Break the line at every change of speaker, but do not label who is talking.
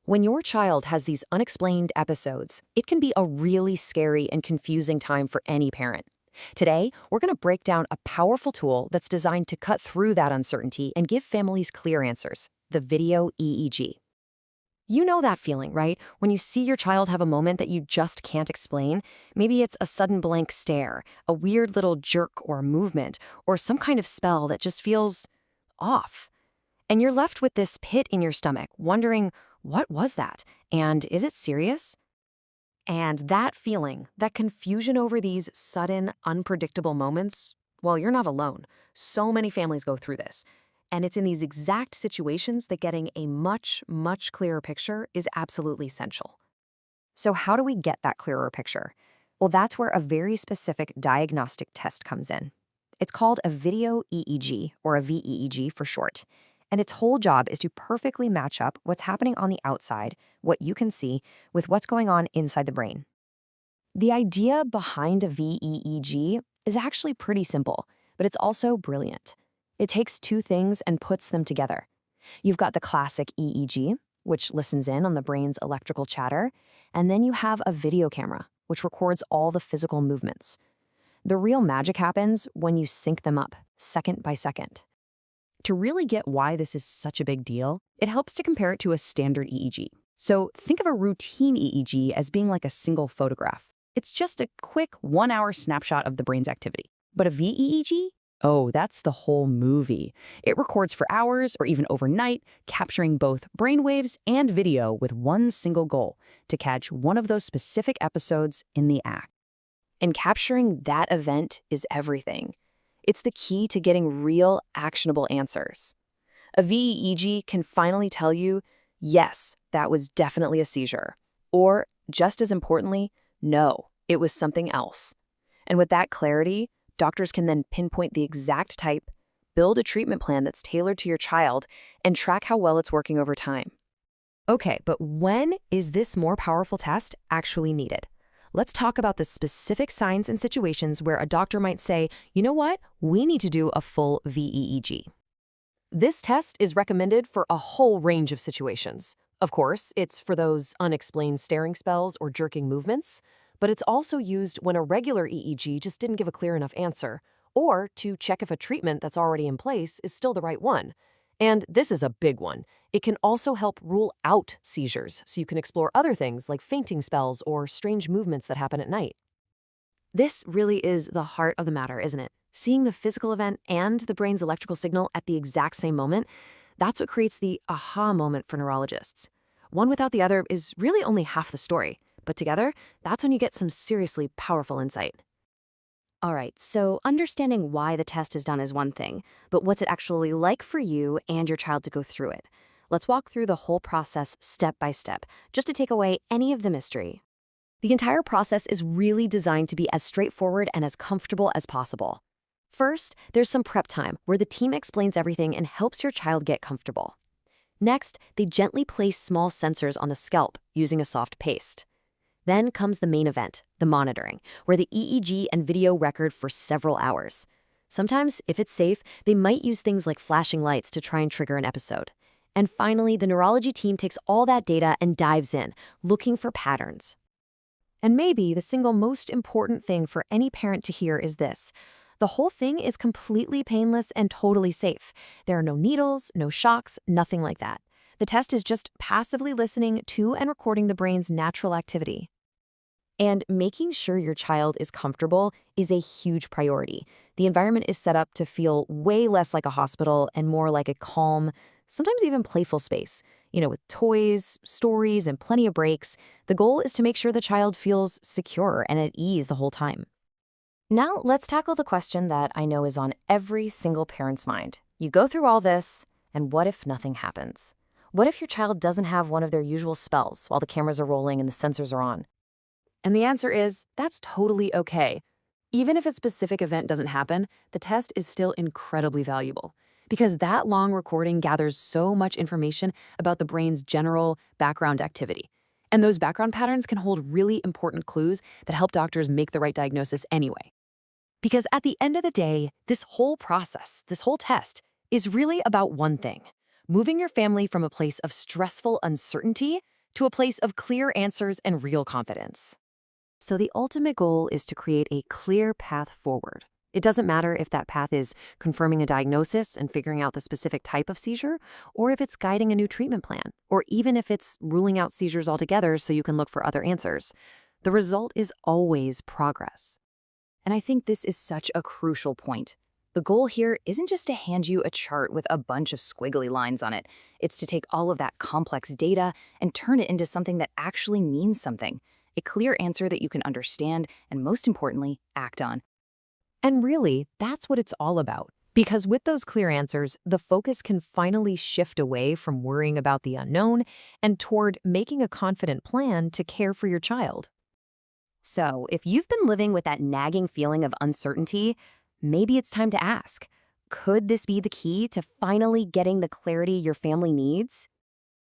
When your child has these unexplained episodes, it can be a really scary and confusing time for any parent. Today, we're going to break down a powerful tool that's designed to cut through that uncertainty and give families clear answers, the video EEG. You know that feeling, right? When you see your child have a moment that you just can't explain. Maybe it's a sudden blank stare, a weird little jerk or movement, or some kind of spell that just feels off. And you're left with this pit in your stomach, wondering, what was that? And is it serious? And that feeling, that confusion over these sudden, unpredictable moments, well, you're not alone. So many families go through this. And it's in these exact situations that getting a much, much clearer picture is absolutely essential. So how do we get that clearer picture? Well, that's where a very specific diagnostic test comes in. It's called a video EEG, or a V-EEG for short. And its whole job is to perfectly match up what's happening on the outside, what you can see, with what's going on inside the brain. The idea behind a V-EEG is actually pretty simple, but it's also brilliant. It takes two things and puts them together. You've got the classic EEG, which listens in on the brain's electrical chatter, and then you have a video camera, which records all the physical movements. The real magic happens when you sync them up, second by second. To really get why this is such a big deal, it helps to compare it to a standard EEG. So think of a routine EEG as being like a single photograph. It's just a quick 1-hour snapshot of the brain's activity. But a VEEG? Oh, that's the whole movie. It records for hours or even overnight, capturing both brainwaves and video with one single goal, to catch one of those specific episodes in the act. And capturing that event is everything. It's the key to getting real, actionable answers. A VEEG can finally tell you, yes, that was definitely a seizure. Or, just as importantly, no, it was something else. And with that clarity, doctors can then pinpoint the exact type, build a treatment plan that's tailored to your child, and track how well it's working over time. Okay, but when is this more powerful test actually needed? Let's talk about the specific signs and situations where a doctor might say, you know what, we need to do a full VEEG. This test is recommended for a whole range of situations. Of course, it's for those unexplained staring spells or jerking movements, but it's also used when a regular EEG just didn't give a clear enough answer, or to check if a treatment that's already in place is still the right one. And this is a big one. It can also help rule out seizures, so you can explore other things like fainting spells or strange movements that happen at night. This really is the heart of the matter, isn't it? Seeing the physical event and the brain's electrical signal at the exact same moment, that's what creates the aha moment for neurologists. One without the other is really only half the story, but together, that's when you get some seriously powerful insight. All right, so understanding why the test is done is one thing, but what's it actually like for you and your child to go through it? Let's walk through the whole process step by step, just to take away any of the mystery. The entire process is really designed to be as straightforward and as comfortable as possible. First, there's some prep time where the team explains everything and helps your child get comfortable. Next, they gently place small sensors on the scalp using a soft paste. Then comes the main event, the monitoring, where the EEG and video record for several hours. Sometimes, if it's safe, they might use things like flashing lights to try and trigger an episode. And finally, the neurology team takes all that data and dives in, looking for patterns. And maybe the single most important thing for any parent to hear is this. The whole thing is completely painless and totally safe. There are no needles, no shocks, nothing like that. The test is just passively listening to and recording the brain's natural activity. And making sure your child is comfortable is a huge priority. The environment is set up to feel way less like a hospital and more like a calm, sometimes even playful space. With toys, stories, and plenty of breaks. The goal is to make sure the child feels secure and at ease the whole time. Now, let's tackle the question that I know is on every single parent's mind. You go through all this, and what if nothing happens? What if your child doesn't have one of their usual spells while the cameras are rolling and the sensors are on? And the answer is, that's totally okay. Even if a specific event doesn't happen, the test is still incredibly valuable, because that long recording gathers so much information about the brain's general background activity. And those background patterns can hold really important clues that help doctors make the right diagnosis anyway. Because at the end of the day, this whole process, this whole test, is really about one thing: moving your family from a place of stressful uncertainty to a place of clear answers and real confidence. So the ultimate goal is to create a clear path forward. It doesn't matter if that path is confirming a diagnosis and figuring out the specific type of seizure, or if it's guiding a new treatment plan, or even if it's ruling out seizures altogether so you can look for other answers. The result is always progress.
And I think this is such a crucial point. The goal here isn't just to hand you a chart with a bunch of squiggly lines on it. It's to take all of that complex data and turn it into something that actually means something. A clear answer that you can understand and, most importantly, act on.
And really, that's what it's all about. Because with those clear answers, the focus can finally shift away from worrying about the unknown and toward making a confident plan to care for your child.
So, if you've been living with that nagging feeling of uncertainty, maybe it's time to ask, could this be the key to finally getting the clarity your family needs?